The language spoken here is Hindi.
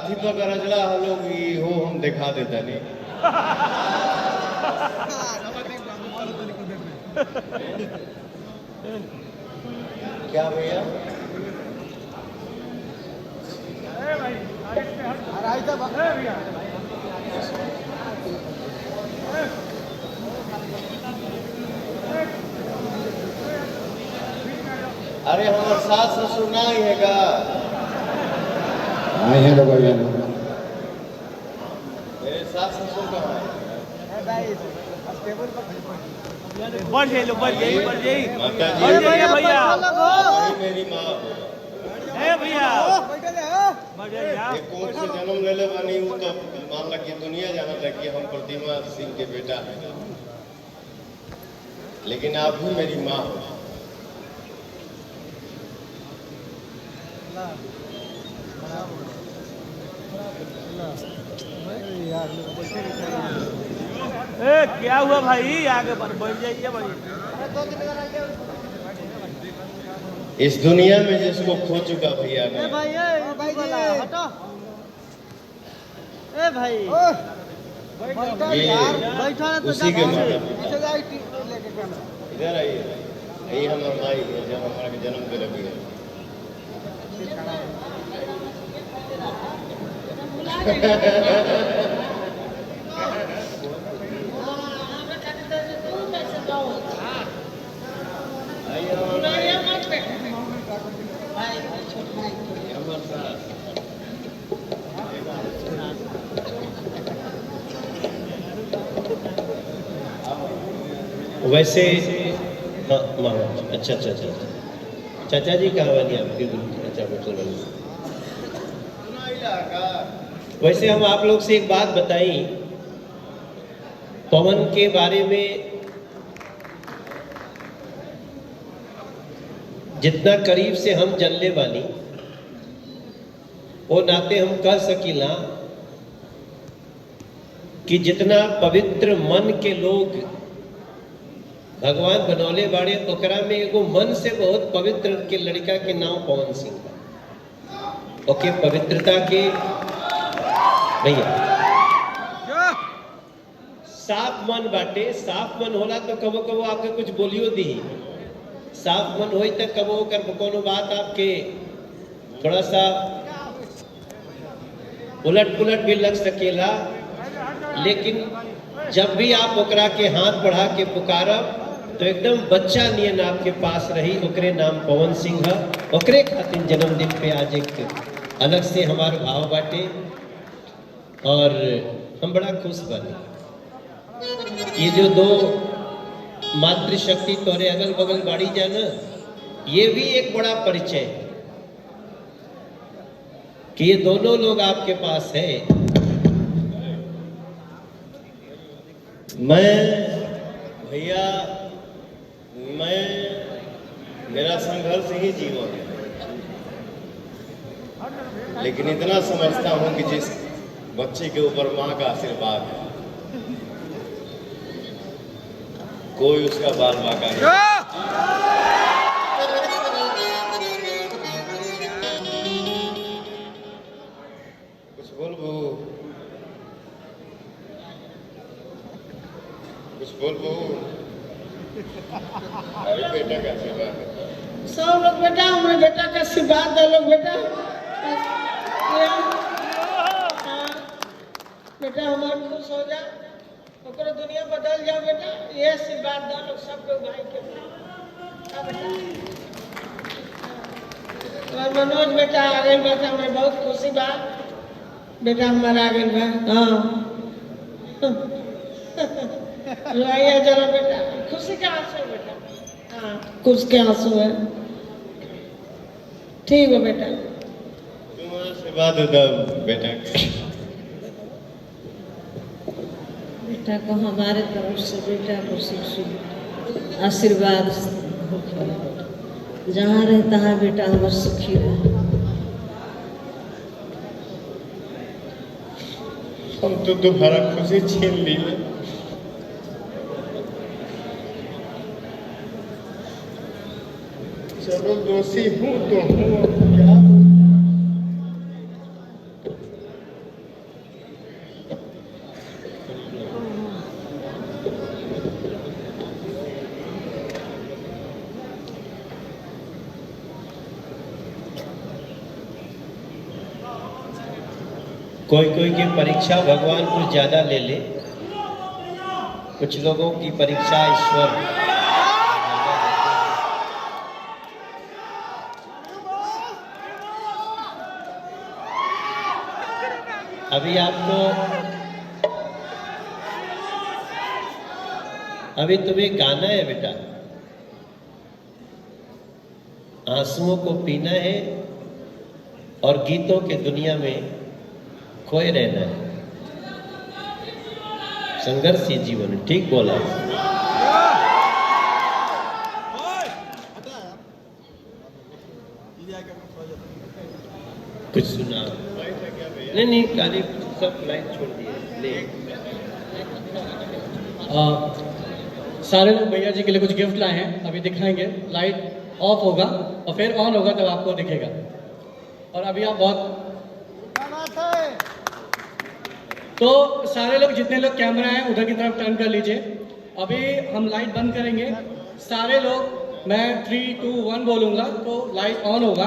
काथी पर गरजला हलो कि हो हम दिखा देता नहीं। क्या भैया? अरे हमारे सास ससुर ना ही है का? नहीं है भैया। मेरे सास ससुर कहाँ है? बढ़ जाइए लोग, बढ़ जाइए, बढ़ जाइए। माता जी बढ़ जाइए भैया। वही मेरी माँ हो। ए भैया बढ़ जाइए आप। एक कोख से जन्म ले ले बानी हूँ तो मान लग कि दुनिया जाना लग कि हम प्रतिमा सिंह के बेटा हैं, लेकिन आप भी मेरी माँ हो। ए क्या हुआ भाई, आगे बढ़ जाइए भाई। इस दुनिया में जिसको खो चुका भैया मैं, ए भाई ये उसी के माता पिता। पिता इधर आइए, यही हमारा माई है जब हमारा के जन्म दे रही है। वैसे हाँ अच्छा अच्छा अच्छा चाचा जी कहाँ वाली आपकी? अच्छा वैसे हम आप लोग से एक बात बताई पवन के बारे में, जितना करीब से हम जानले वाली वो नाते हम कह सकीला कि जितना पवित्र मन के लोग भगवान बनौले बाड़े ओकरा में एगो मन से बहुत पवित्र के लड़का के नाम पवन सिंह बा। ओके पवित्रता के भैया साफ मन बाटे, साफ मन होला तो कबो कबो आपके कुछ बोलियो दी, साफ मन होई तो कबो कर कोनो बात आपके थोड़ा सा उलट पुलट भी लग सकेला, लेकिन जब भी आप ओकरा के हाथ बढ़ा के पुकारब तो एकदम बच्चा नियन आपके पास रही। ओकरे नाम पवन सिंह है, ओकरे खातिर जन्मदिन पे आज एक अलग से हमारे भाव बाटे और हम बड़ा खुश बने। ये जो दो मातृशक्ति तोरे अगल बगल बाड़ी जाना, ये भी एक बड़ा परिचय है कि ये दोनों लोग आपके पास है। मैं भैया मेरा संघर्ष ही जीवन है, लेकिन इतना समझता हूं कि जिस बच्चे के ऊपर माँ का आशीर्वाद है कोई उसका बाल बाका नहीं। कुछ बोलबो, कुछ बोलबो। अरे बेटा का आशीर्वाद है। सब लोग बेटा हमारे बेटा का आशीर्वाद दे लो बेटा। बेटा हमारे खुश हो जा, ओकरा दुनिया बदल जाओ बेटा। ये आशीर्वाद दो लोग सब लोग भाई के बेटा। मनोज बेटा आ गई बेटा, हमें बहुत खुशी बा बेटा हमारा आ गई बा। हाँ रोइया जरा बेटा, खुशी के आंसू है बेटा। हाँ खुश के आंसू है, ठीक है बेटा। तुम आशीर्वाद दो बेटा। बेटा को हमारे तरफ से बेटा को सुख आशीर्वाद जहाँ रहता है बेटा हमारा सुखी रहे। हम तो तुम्हारा खुशी छीन ली। चलो दोषी हूँ तो हूँ, क्या कोई कोई की परीक्षा भगवान कुछ ज्यादा ले ले, कुछ लोगों की परीक्षा ईश्वर। अभी आपको, अभी तुम्हें गाना है बेटा, आंसुओं को पीना है और गीतों के दुनिया में खोए रहना है। संघर्ष ही जीवन है। ठीक बोला। कुछ सुना? नहीं नहीं, गाली सब लाइन छोड़ दिए। ले सारे लोग भैया जी के लिए कुछ गिफ्ट लाए हैं, अभी दिखाएंगे। लाइट ऑफ होगा और फिर ऑन होगा तब आपको दिखेगा। और अभी आप बहुत, क्या बात है? तो सारे लोग जितने लोग कैमरा हैं उधर की तरफ टर्न कर लीजिए। अभी हम लाइट बंद करेंगे, सारे लोग, मैं 3, 2, 1 बोलूँगा तो लाइट ऑन होगा।